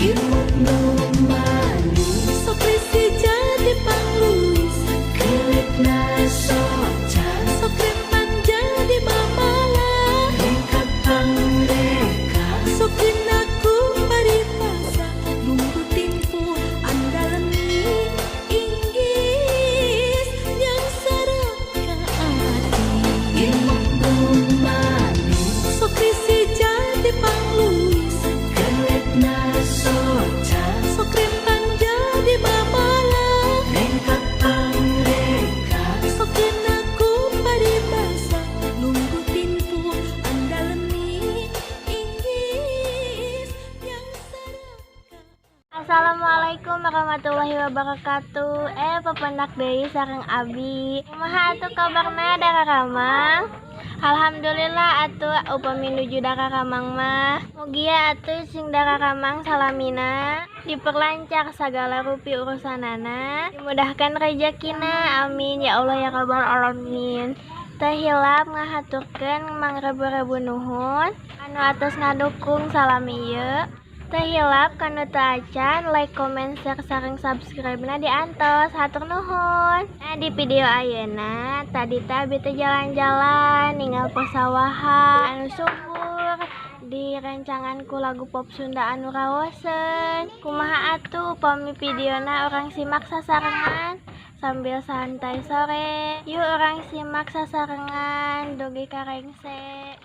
Imut nu manis sok risi jadi pangluis kelitna soca sok rempang jadi mamala lengkap pangreka sok dinaku paripasa nunggu timpu andalemi inggis yang sareng ka ati imut nu manis sok risi jadi pangluis kelitna soca sok rempang jadi mamala lengkap pangreka sok dinaku paripasa nunggu timpu andalemi inggis yang sareng ka Assalamualaikum warahmatullahi wabarakatuh. Pependak deui sareng abi. Kumaha atuh kabarna Dara Kamang? Alhamdulillah atuh upami nuju Dara Kamang mah. Mugia atuh sing Dara Kamang salamina diperlancar segala rupi urusanana, dimudahkan rezekina. Amin ya Allah ya rabbal alamin. Teu hilap ngahaturkeun mangrebu-rebu nuhun anu atos ngadukung salami ieu. Teu hilap kanu teu acan like, comment, share, sareng subscribe-na diantos. Hatur nuhun. Di video ayeuna tadi abi teh jalan-jalan ninggal pesawahan anu subur di rancanganku lagu pop Sunda anu raoseun. Kumaha atuh upami videona orang simak sasarengan sambil santai sore. Yuk orang simak sasarengan doge karengse.